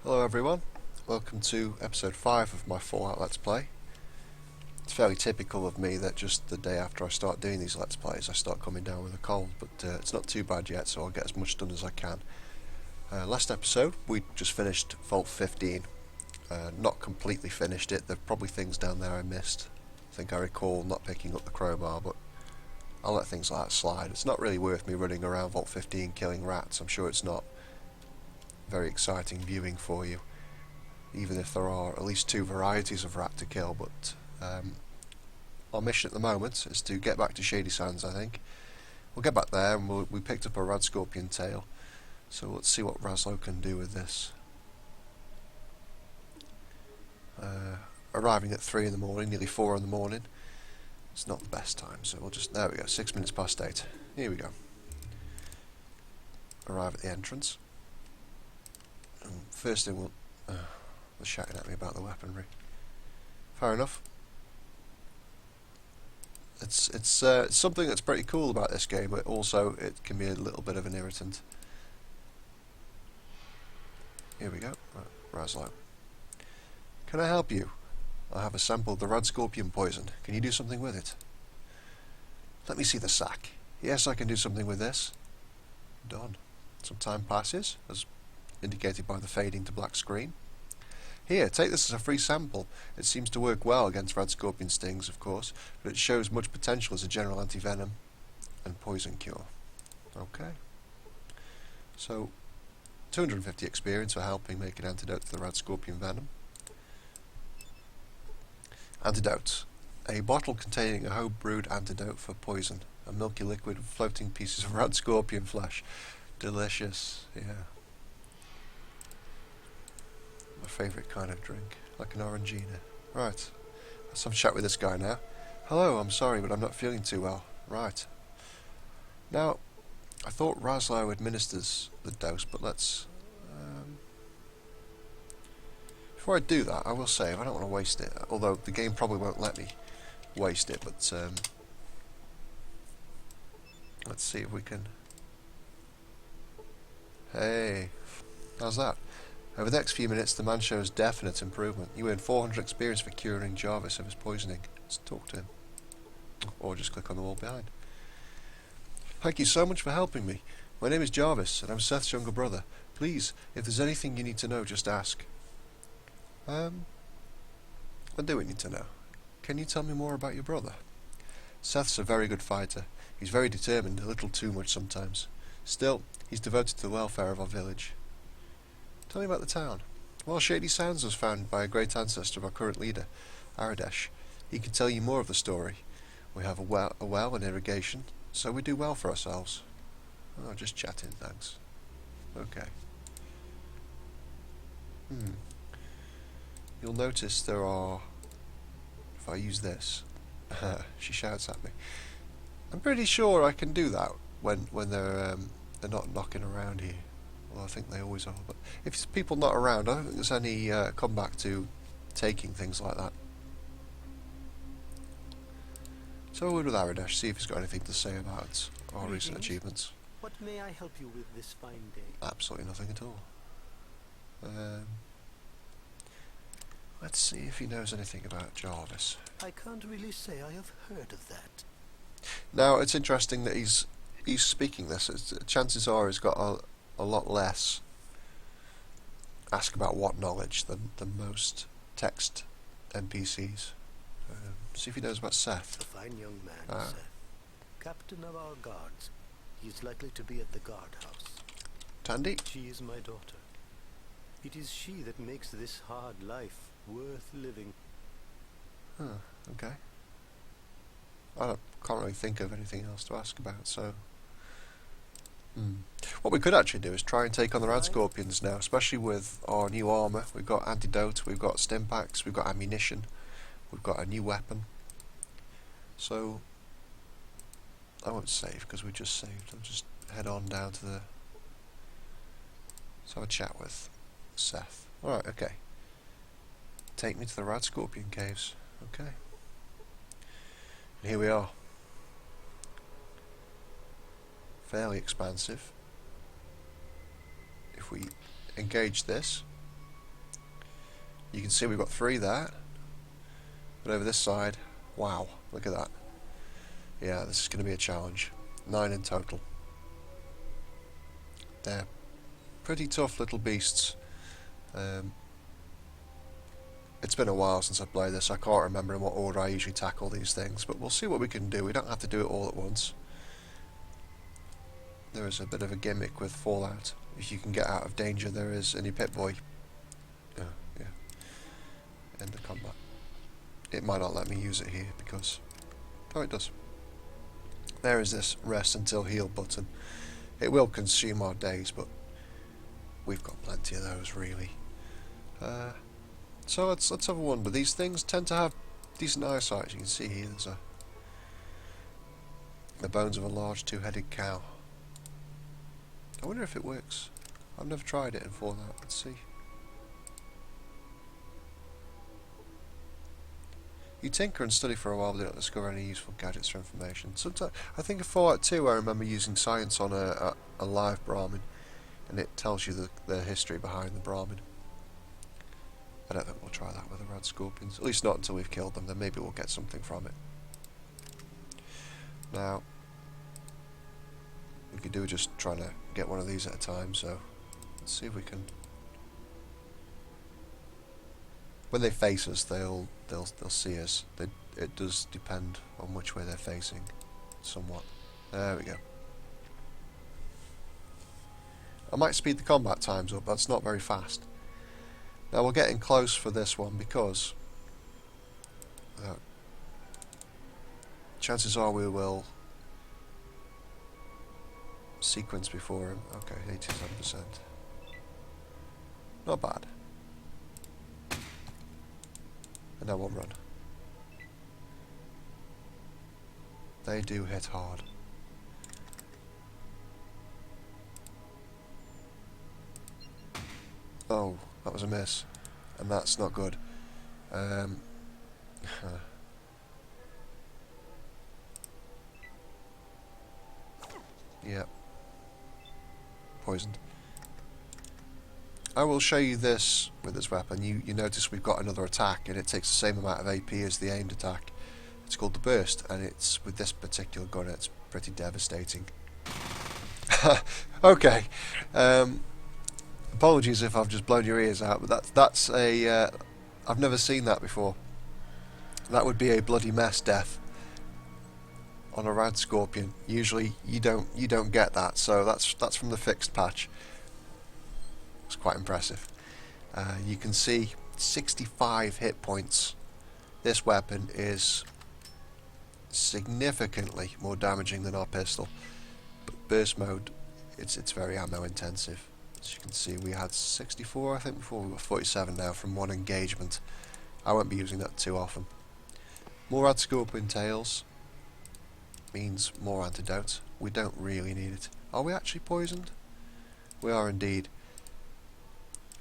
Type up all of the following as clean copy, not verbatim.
Hello everyone, welcome to episode 5 of my Fallout Let's Play. It's fairly typical of me that just the day after I start doing these Let's Plays I start coming down with a cold, but it's not too bad yet, so I'll get as much done as I can. Last episode we just finished Vault 15. Not completely finished it, there are probably things down there I missed. I think I recall not picking up the crowbar, but I'll let things like that slide. It's not really worth me running around Vault 15 killing rats. I'm sure it's not very exciting viewing for you, even if there are at least 2 varieties of rat to kill. But our mission at the moment is to get back to Shady Sands. I think we'll get back there, and we picked up a rad scorpion tail, so let's see what Razlo can do with this. Arriving at 3 in the morning, nearly 4 in the morning. It's not the best time, so we'll just, there we go, 6 minutes past 8. Here we go. Arrive at the entrance. And first thing we'll... they're shouting at me about the weaponry. Fair enough. It's something that's pretty cool about this game, but also it can be a little bit of an irritant. Here we go. Right, Razlo. Can I help you? I have a sample of the rad scorpion poison. Can you do something with it? Let me see the sack. Yes, I can do something with this. Done. Some time passes, as indicated by the fading to black screen. Here, take this as a free sample. It seems to work well against rad scorpion stings, of course, but it shows much potential as a general anti-venom and poison cure. Okay. So, 250 experience for helping make an antidote to the rad scorpion venom. Antidote. A bottle containing a home-brewed antidote for poison. A milky liquid with floating pieces of rad scorpion flesh. Delicious, yeah. My favourite kind of drink. Like an orangina. Right. Let's have a chat with this guy now. Hello, I'm sorry, but I'm not feeling too well. Right. Now, I thought Razlo administers the dose, but let's... before I do that, I will save. I don't want to waste it, although the game probably won't let me waste it, but let's see if we can... Hey, how's that? Over the next few minutes, the man shows definite improvement. You earn 400 experience for curing Jarvis of his poisoning. Let's talk to him. Or just click on the wall behind. Thank you so much for helping me. My name is Jarvis, and I'm Seth's younger brother. Please, if there's anything you need to know, just ask. What do we need to know? Can you tell me more about your brother? Seth's a very good fighter. He's very determined, a little too much sometimes. Still, he's devoted to the welfare of our village. Tell me about the town. Well, Shady Sands was founded by a great ancestor of our current leader, Aradesh. He can tell you more of the story. We have a well and irrigation, so we do well for ourselves. Oh, just chatting, thanks. Okay. You'll notice there are... If I use this... she shouts at me. I'm pretty sure I can do that when they're not knocking around here. Well, I think they always are, but if there's people not around, I don't think there's any comeback to taking things like that. So we'll with Aradesh, see if he's got anything to say about our recent achievements. What may I help you with this fine day? Absolutely nothing at all. Let's see if he knows anything about Jarvis. I can't really say I have heard of that. Now, it's interesting that he's speaking this. Chances are he's got a lot less ask about what knowledge than most text NPCs. See if he knows about Seth. A fine young man, Seth. Captain of our guards. He is likely to be at the guardhouse. Tandy? She is my daughter. It is she that makes this hard life worth living. Okay. I can't really think of anything else to ask about, so... What we could actually do is try and take on the rad scorpions now, especially with our new armour. We've got antidote, we've got stim packs, we've got ammunition, we've got a new weapon. So I won't save because we just saved. I'll just head on down to the... Let's have a chat with Seth. Alright, okay. Take me to the rad scorpion caves. Okay. And here we are. Fairly expansive. If we engage this, You can see we've got 3 there. But over this side, wow, look at that. Yeah, this is going to be a challenge. 9 in total. They're pretty tough little beasts. It's been a while since I've played this. I can't remember in what order I usually tackle these things, but we'll see what we can do. We don't have to do it all at once. There is a bit of a gimmick with Fallout. If you can get out of danger, there is in your Pip-Boy. Yeah, end the combat. It might not let me use it here because... oh, it does. There is this rest until heal button. It will consume our days, but we've got plenty of those, really. So let's have a wonder. These things tend to have decent eyesight. As you can see here, there's the bones of a large 2-headed cow. I wonder if it works. I've never tried it in Fallout. Let's see. You tinker and study for a while but don't discover any useful gadgets or information. Sometimes, I think in Fallout 2 I remember using science on a live Brahmin, and it tells you the history behind the Brahmin. I don't think we'll try that with the rad scorpions, at least not until we've killed them, then maybe we'll get something from it. Now, we could do just trying to get one of these at a time, so let's see if we can... when they face us, they'll see us. It does depend on which way they're facing, somewhat. There we go. I might speed the combat times up, that's not very fast. Now we're getting close for this one because chances are we will sequence before him. Okay, 87%. Not bad. And now we'll run. They do hit hard. Oh, that was a miss. And that's not good. Yep. Poisoned. I will show you this with this weapon. You notice we've got another attack and it takes the same amount of AP as the aimed attack. It's called the burst, and it's with this particular gun it's pretty devastating. Okay. Apologies if I've just blown your ears out, but that's a I've never seen that before. That would be a bloody mess death on a rad scorpion. Usually you don't get that, so that's from the fixed patch. It's quite impressive. You can see 65 hit points. This weapon is significantly more damaging than our pistol, but burst mode, it's very ammo intensive. As you can see, we had 64 I think before, we've got 47 now from one engagement. I won't be using that too often. More rad scorpion tails means more antidote. We don't really need it. Are we actually poisoned? We are indeed.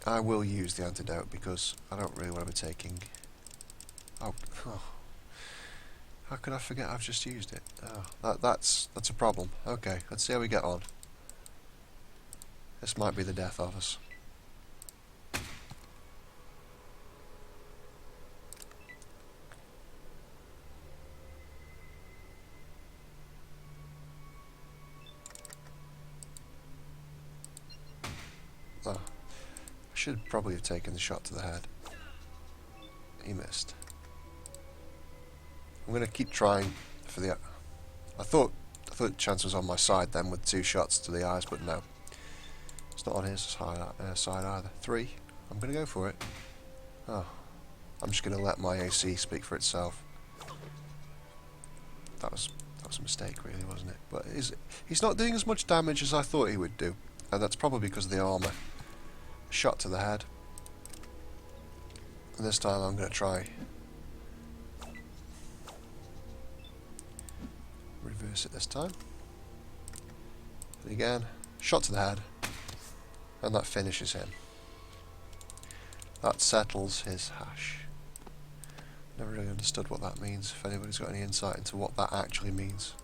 I will use the antidote because I don't really want to be taking... Oh. How could I forget I've just used it? Oh, that's a problem. Okay, let's see how we get on. This might be the death of us. Oh. I should probably have taken the shot to the head. He missed. I'm going to keep trying for the... I thought the chance was on my side then with 2 shots to the eyes, but no. It's not on his side either. 3. I'm going to go for it. Oh. I'm just going to let my AC speak for itself. That was a mistake, really, wasn't it? But he's not doing as much damage as I thought he would do. And that's probably because of the armour. Shot to the head. And this time I'm going to try... reverse it this time. And again, shot to the head. And that finishes him. That settles his hash. Never really understood what that means, if anybody's got any insight into what that actually means.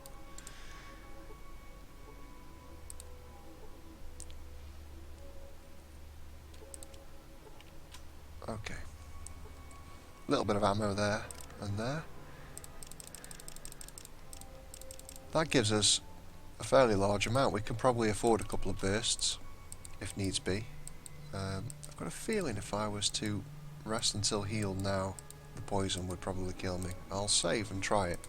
Okay. A little bit of ammo there and there. That gives us a fairly large amount. We can probably afford a couple of bursts, if needs be. I've got a feeling if I was to rest until healed now, the poison would probably kill me. I'll save and try it.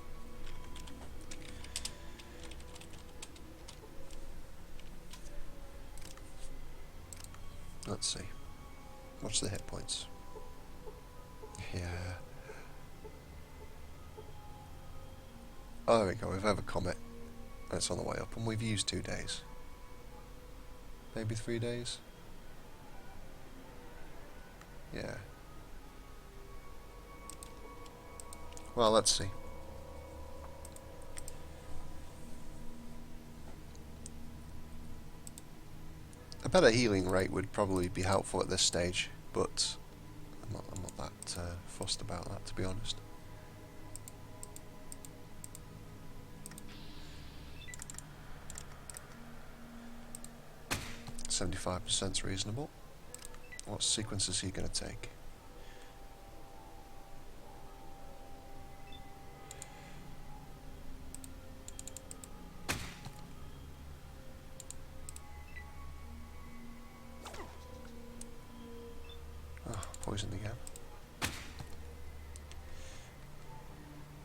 Let's see. What's the hit points? Yeah. Oh, there we go. We've overcome it. It's on the way up, and we've used 2 days. Maybe 3 days? Yeah. Well, let's see. A better healing rate would probably be helpful at this stage, but I'm not that fussed about that, to be honest. %75's reasonable. What sequence is he going to take? Oh, poisoned again.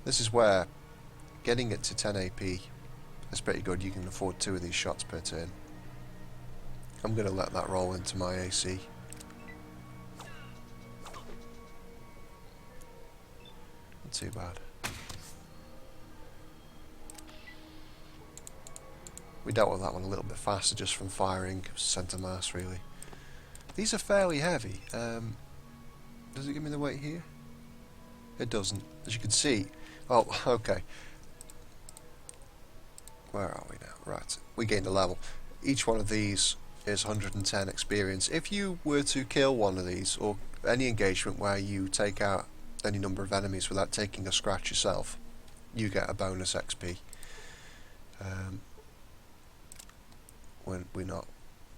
This is where getting it to 10 AP is pretty good. You can afford 2 of these shots per turn. I'm going to let that roll into my AC. Not too bad. We dealt with that one a little bit faster just from firing centre mass, really. These are fairly heavy. Does it give me the weight here? It doesn't. As you can see... Oh, okay. Where are we now? Right. We gained a level. Each one of these is 110 experience. If you were to kill one of these, or any engagement where you take out any number of enemies without taking a scratch yourself, you get a bonus XP. When we're not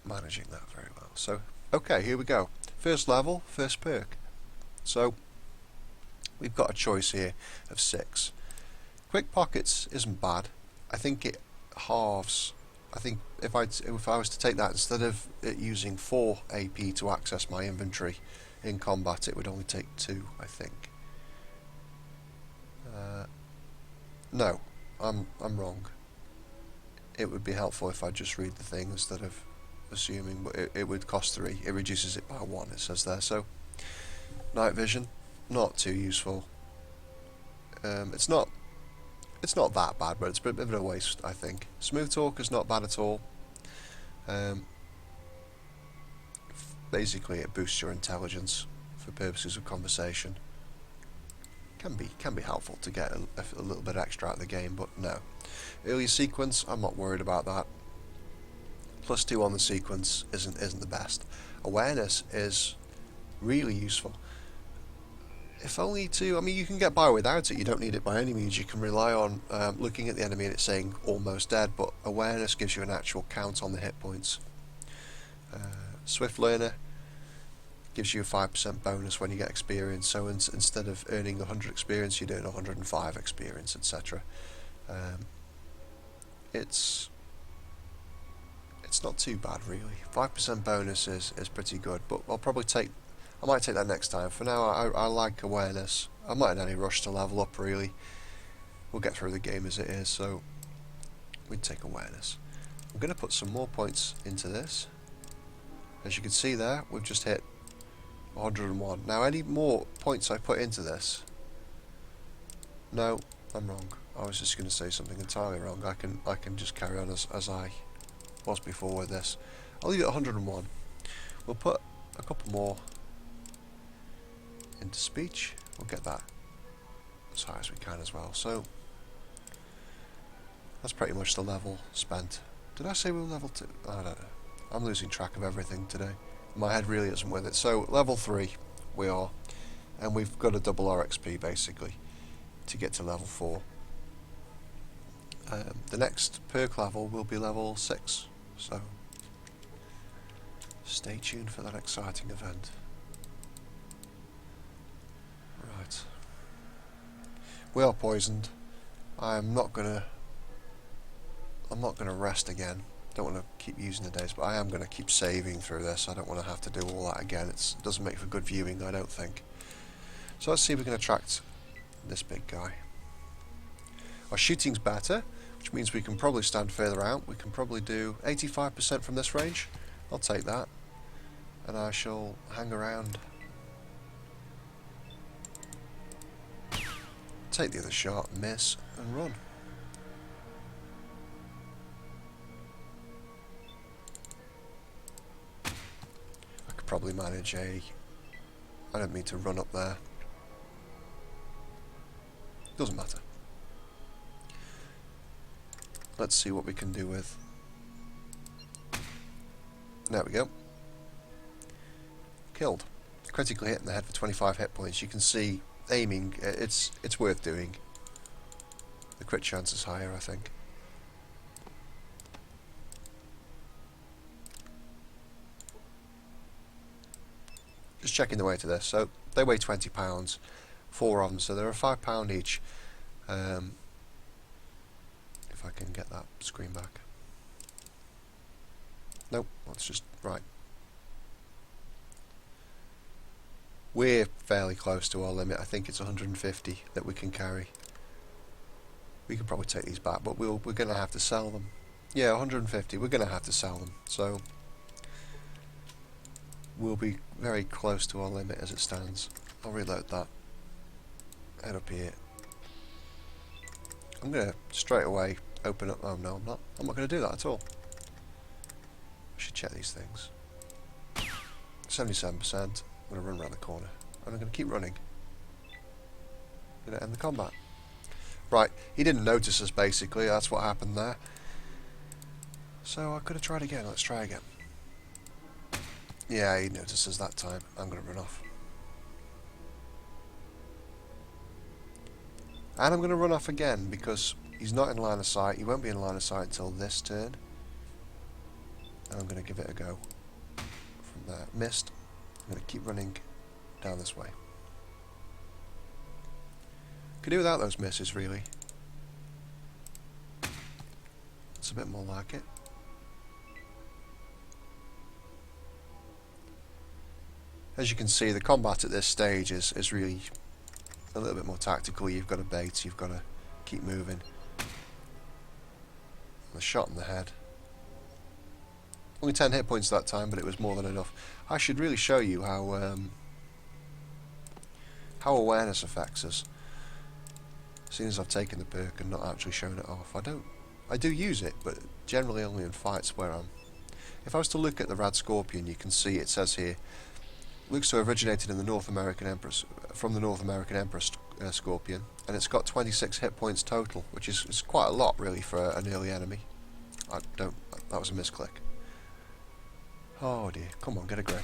managing that very well. So, okay, here we go. First level, first perk. So, we've got a choice here of 6. Quick Pockets isn't bad. I think it halves. I think if I was to take that, instead of it using 4 AP to access my inventory in combat, it would only take 2, I think. No, I'm wrong. It would be helpful if I just read the thing instead of assuming, but it would cost 3. It reduces it by 1, it says there. So, night vision, not too useful. It's not that bad, but it's a bit of a waste, I think. Smooth talk is not bad at all. Basically, it boosts your intelligence for purposes of conversation. Can be helpful to get a little bit extra out of the game, but no. Early sequence, I'm not worried about that. +2 on the sequence isn't the best. Awareness is really useful. If only to, I mean, you can get by without it. You don't need it by any means. You can rely on looking at the enemy and it's saying almost dead, but awareness gives you an actual count on the hit points. Swift Learner gives you a 5% bonus when you get experience, so instead of earning 100 experience, you earn 105 experience, etc. It's not too bad, really. 5% bonus is pretty good, but I might take that next time. For now, I like awareness. I'm not in any rush to level up, really. We'll get through the game as it is, so we'd take awareness. I'm going to put some more points into this. As you can see there, we've just hit 101. Now, any more points I put into this... No, I'm wrong. I was just going to say something entirely wrong. I can just carry on as I was before with this. I'll leave it at 101. We'll put a couple more into speech. We'll get that as high as we can as well. So that's pretty much the level spent. Did I say we were level 2? I don't know. I'm losing track of everything today. My head really isn't with it. So level 3 we are, and we've got to double our XP basically to get to level 4. The next perk level will be level 6, so stay tuned for that exciting event. Right, We are poisoned. I'm not gonna rest again. Don't want to keep using the days, but I am going to keep saving through this. I don't want to have to do all that again. It doesn't make for good viewing, I don't think. So let's see if we can attract this big guy. Our shooting's better, which means we can probably stand further out. We can probably do 85% from this range. I'll take that. And I shall hang around. Take the other shot, miss, and run. I could probably manage I don't mean to run up there. Doesn't matter. Let's see what we can do with... There we go. Killed. Critically hit in the head for 25 hit points. You can see aiming, it's worth doing. The crit chance is higher, I think. Just checking the weight of this. So they weigh 20 pounds, 4 of them, so they're a £5 each. If I can get that screen back. Nope, that's just right. We're fairly close to our limit. I think it's 150 that we can carry. We could probably take these back, but we're going to have to sell them. Yeah, 150. We're going to have to sell them. So we'll be very close to our limit as it stands. I'll reload that. Head up here. I'm going to straight away open up... Oh no, I'm not. I'm not going to do that at all. I should check these things. 77%. I'm going to run around the corner. And I'm going to keep running. I'm going to end the combat. Right, he didn't notice us basically. That's what happened there. So I could have tried again. Let's try again. Yeah, he noticed us that time. I'm going to run off. And I'm going to run off again because he's not in line of sight. He won't be in line of sight until this turn. And I'm going to give it a go. From there. Missed. I'm going to keep running down this way. Could do without those misses, really. It's a bit more like it. As you can see, the combat at this stage is really a little bit more tactical. You've got to bait, you've got to keep moving. The shot in the head. Only 10 hit points that time, but it was more than enough. I should really show you how awareness affects us. Seeing as I've taken the perk and not actually shown it off. I do use it, but generally only in fights where I'm... If I was to look at the Rad Scorpion, you can see it says here, looks to have originated in the North American Empress, from the North American Empress Scorpion, and it's got 26 hit points total, which is quite a lot really for an early enemy. That was a misclick. Oh dear, come on, get a grip.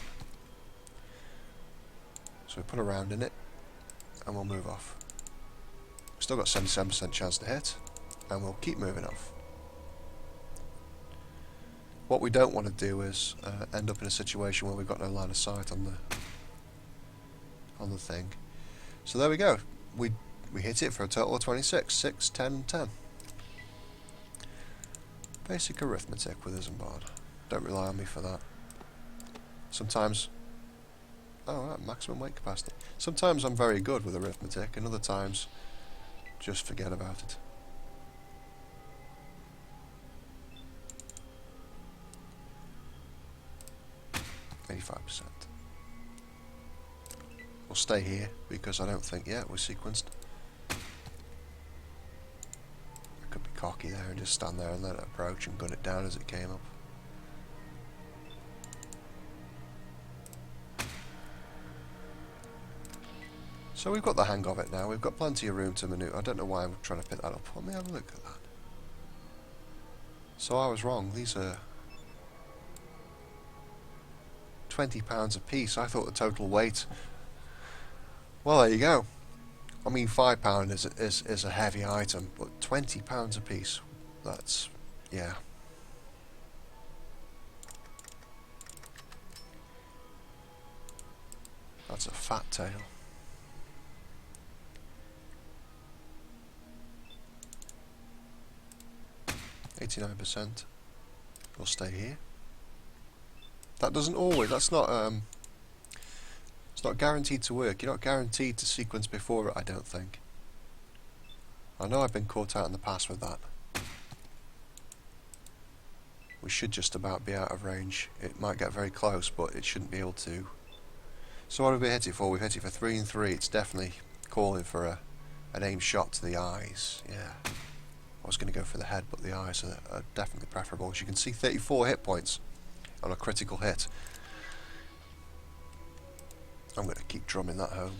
So we put a round in it, and we'll move off. Still got 77% chance to hit, and we'll keep moving off. What we don't want to do is end up in a situation where we've got no line of sight on the thing. So there we go. We hit it for a total of 26. 6, 10, 10. Basic arithmetic with Isambard. Don't rely on me for that. Sometimes... Oh, right, maximum weight capacity. Sometimes I'm very good with arithmetic, and other times just forget about it. %. We'll stay here because I don't think yet we're sequenced. I could be cocky there and just stand there and let it approach and gun it down as it came up. So we've got the hang of it now. We've got plenty of room to maneuver. I don't know why I'm trying to pick that up. Let me have a look at that. So I was wrong. These are £20 a piece. I thought the total weight... Well, there you go. I mean, £5 is a heavy item, but £20 a piece. That's... yeah. That's a fat tail. 89%. We'll stay here. That doesn't always. That's not. It's not guaranteed to work. You're not guaranteed to sequence before it. I don't think. I know I've been caught out in the past with that. We should just about be out of range. It might get very close, but it shouldn't be able to. So what have we hit it for? We've hit it for 3 and 3. It's definitely calling for an aim shot to the eyes. Yeah. I was going to go for the head, but the eyes are definitely preferable. As you can see, 34 hit points on a critical hit. I'm going to keep drumming that home.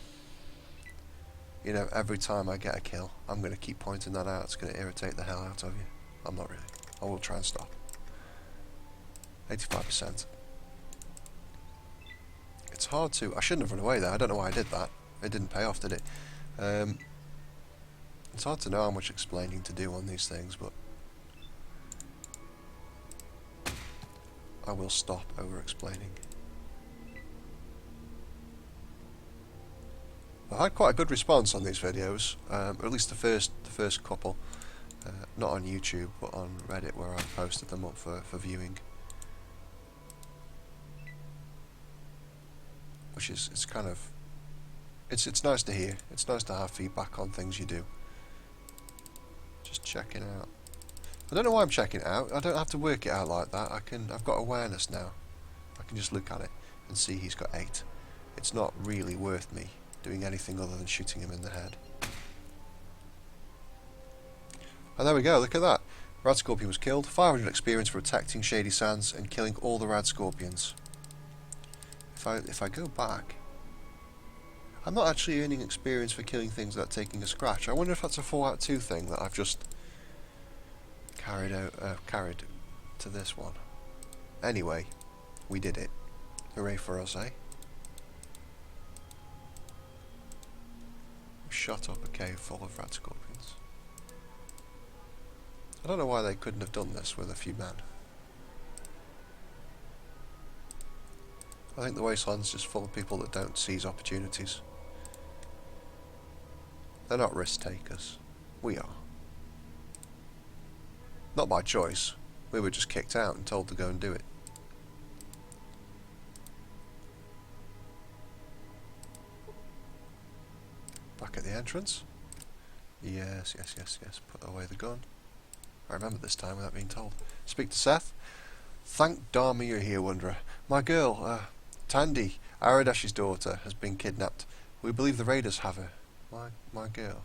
You know, every time I get a kill, I'm going to keep pointing that out. It's going to irritate the hell out of you. I'm not really. I will try and stop. 85%. It's hard to... I shouldn't have run away there. I don't know why I did that. It didn't pay off, did it? It's hard to know how much explaining to do on these things, but I will stop over-explaining. I've had quite a good response on these videos, or at least the first couple. Not on YouTube, but on Reddit, where I've posted them up for viewing. Which is, it's kind of... It's nice to hear. It's nice to have feedback on things you do. Just checking out. I don't know why I'm checking it out. I don't have to work it out like that. I've got awareness now. I can just look at it and see he's got 8. It's not really worth me doing anything other than shooting him in the head. And there we go, look at that. Rad Scorpion was killed. 500 experience for protecting Shady Sands and killing all the Rad Scorpions. If I go back, I'm not actually earning experience for killing things without taking a scratch. I wonder if that's a Fallout 2 thing that I've just carried to this one. Anyway, we did it. Hooray for us, eh? We shot up a cave full of Rad Scorpions. I don't know why they couldn't have done this with a few men. I think the wasteland's just full of people that don't seize opportunities. They're not risk takers. We are. Not by choice. We were just kicked out and told to go and do it. Back at the entrance. Yes. Put away the gun. I remember this time without being told. Speak to Seth. Thank Dharma you're here, Wanderer. My girl, Tandy, Aradash's daughter, has been kidnapped. We believe the raiders have her. My girl.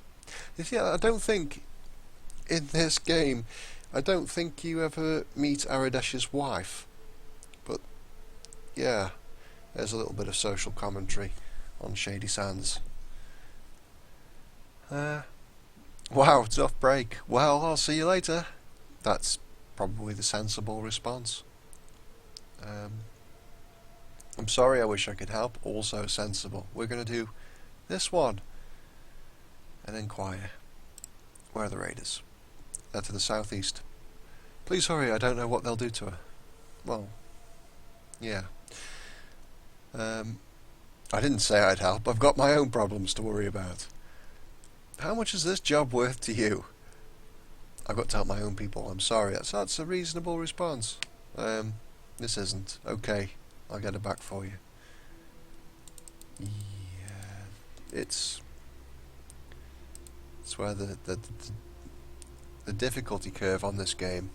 You see, I don't think in this game, I don't think you ever meet Aradash's wife. But yeah, there's a little bit of social commentary on Shady Sands. Wow, tough break. Well, I'll see you later. That's probably the sensible response. I'm sorry, I wish I could help. Also sensible. We're going to do this one. And inquire. Where are the raiders? They're to the southeast. Please hurry, I don't know what they'll do to her. Well, yeah. I didn't say I'd help. I've got my own problems to worry about. How much is this job worth to you? I've got to help my own people. I'm sorry. That's a reasonable response. This isn't. Okay, I'll get it back for you. Yeah, it's where the difficulty curve on this game.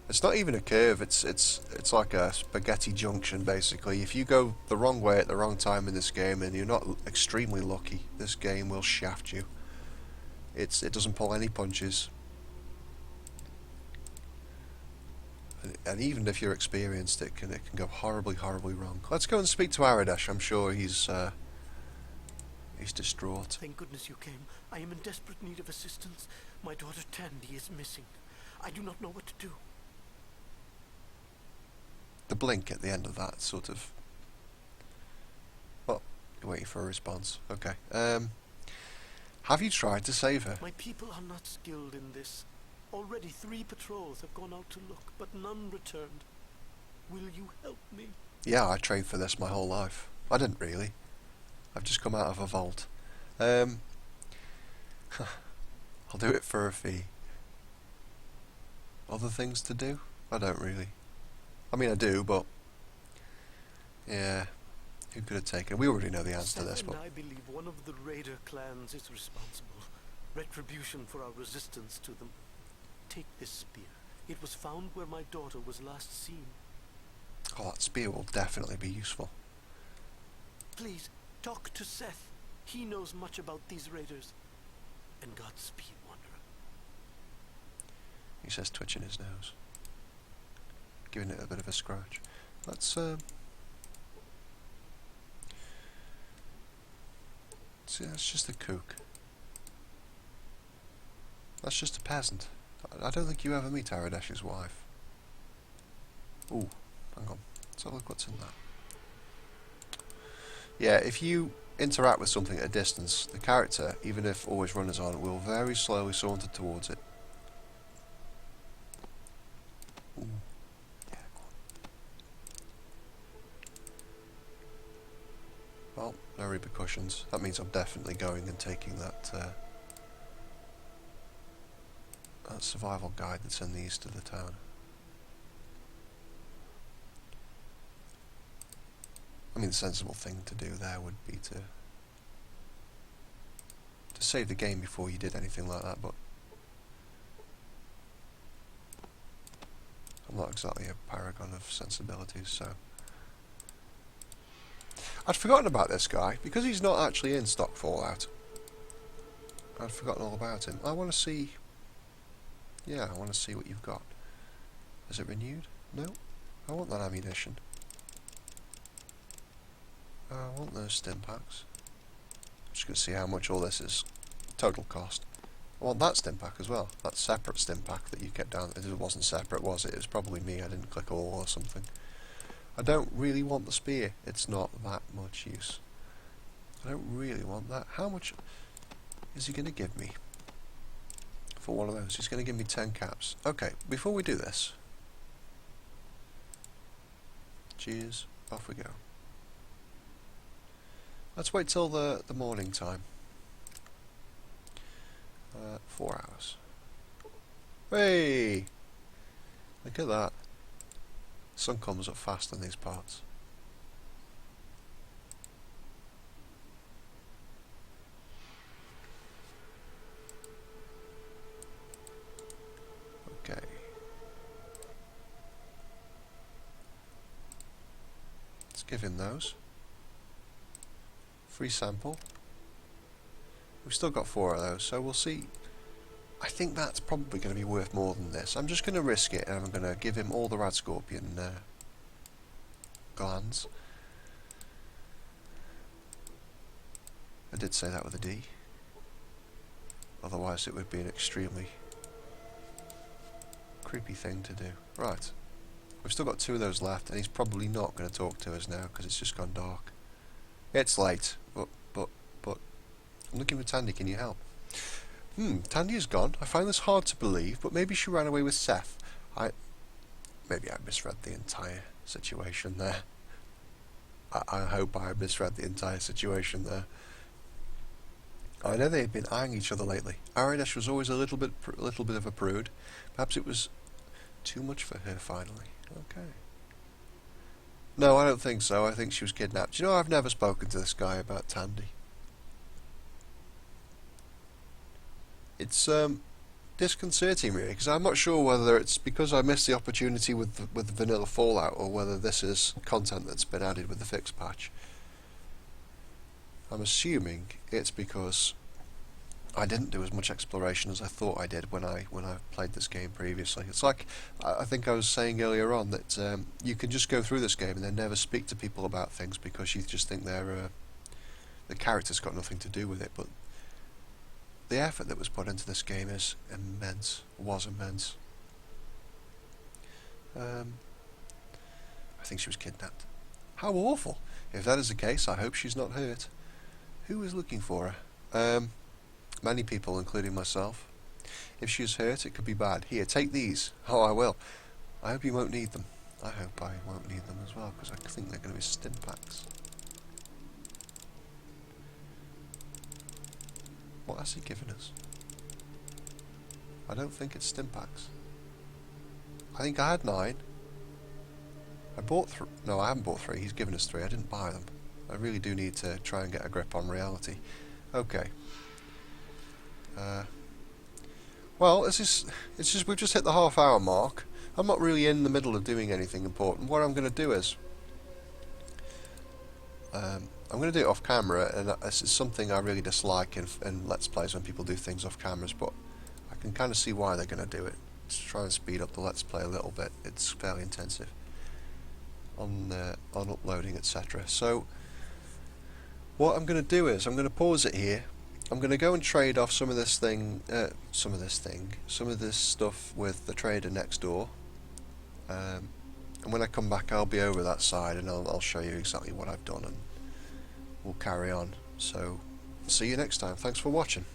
It's not even a curve. It's like a spaghetti junction basically. If you go the wrong way at the wrong time in this game and you're not extremely lucky, this game will shaft you. It doesn't pull any punches. And even if you're experienced, it can go horribly wrong. Let's go and speak to Aradash. I'm sure he's distraught. Thank goodness you came. I am in desperate need of assistance. My daughter Tandy is missing. I do not know what to do. The blink at the end of that sort of... Well, you're waiting for a response. Okay. Have you tried to save her? My people are not skilled in this. Already 3 patrols have gone out to look, but none returned. Will you help me? Yeah, I trained for this my whole life. I didn't really. I've just come out of a vault. I'll do it for a fee. other things to do? I don't really. I mean, I do, but yeah, who could have taken it? We already know the answer to this, but I believe one of the raider clans is responsible. Retribution for our resistance to them. Take this spear. It was found where my daughter was last seen. oh, that spear will definitely be useful. Please, talk to Seth. He knows much about these raiders. And Godspeed, Wanderer. He says, twitching his nose, giving it a bit of a scratch. Let's see, that's just a kook. That's just a peasant. I don't think you ever meet Aradesh's wife. Ooh, hang on. Let's have a look what's in that. Yeah, if you interact with something at a distance, the character, even if always runners on, will very slowly saunter towards it. Ooh. Yeah, go on. Well, no repercussions. That means I'm definitely going and taking that that survival guide that's in the east of the town. I mean, the sensible thing to do there would be to save the game before you did anything like that, but I'm not exactly a paragon of sensibilities, so... I'd forgotten about this guy, because he's not actually in stock Fallout. I'd forgotten all about him. I want to see... Yeah, I want to see what you've got. Is it renewed? No. I want that ammunition. I want those stim packs. I'm just going to see how much all this is. Total cost. I want that stim pack as well. That separate stim pack that you kept down. It wasn't separate, was it? It was probably me. I didn't click all or something. I don't really want the spear. It's not that much use. I don't really want that. How much is he going to give me for one of those? He's going to give me 10 caps. Okay, before we do this... Cheers. Off we go. Let's wait till the morning time. 4 hours. Hey! Look at that. Sun comes up fast in these parts. Okay. Let's give him those. Free sample. We've still got 4 of those, so we'll see. I think that's probably going to be worth more than this. I'm just going to risk it, and I'm going to give him all the Rad Scorpion glands. I did say that with a D. Otherwise it would be an extremely creepy thing to do. Right. We've still got 2 of those left, and he's probably not going to talk to us now, because it's just gone dark. It's late, but I'm looking for Tandy, can you help? Tandy is gone. I find this hard to believe, but maybe she ran away with Seth. Maybe I misread the entire situation there. I hope I misread the entire situation there. I know they had been eyeing each other lately. Aradesh was always a little bit of a prude. Perhaps it was too much for her finally. Okay. No, I don't think so. I think she was kidnapped. You know, I've never spoken to this guy about Tandy. It's disconcerting really, because I'm not sure whether it's because I missed the opportunity with the vanilla Fallout, or whether this is content that's been added with the fix patch. I'm assuming it's because I didn't do as much exploration as I thought I did when I played this game previously. It's like, I think I was saying earlier on, that you can just go through this game and then never speak to people about things because you just think the character's got nothing to do with it, but the effort that was put into this game is immense, was immense. I think she was kidnapped. How awful! If that is the case, I hope she's not hurt. Who is looking for her? Many people, including myself. If she is hurt, it could be bad. Here, take these. Oh, I will. I hope you won't need them. I hope I won't need them as well, because I think they're going to be stim packs. What has he given us? I don't think it's stim packs. I think I had 9. I bought no, I haven't bought 3. He's given us 3. I didn't buy them. I really do need to try and get a grip on reality. Okay. Well, it's just we've just hit the half-hour mark. I'm not really in the middle of doing anything important. What I'm going to do is I'm going to do it off camera, and this is something I really dislike in Let's Plays when people do things off cameras, but I can kind of see why they're going to do it. Just try and speed up the Let's Play a little bit. It's fairly intensive on uploading, etc. So what I'm going to do is I'm going to pause it here. I'm going to go and trade off some of this stuff with the trader next door. And when I come back, I'll be over that side, and I'll show you exactly what I've done, and we'll carry on. So, see you next time. Thanks for watching.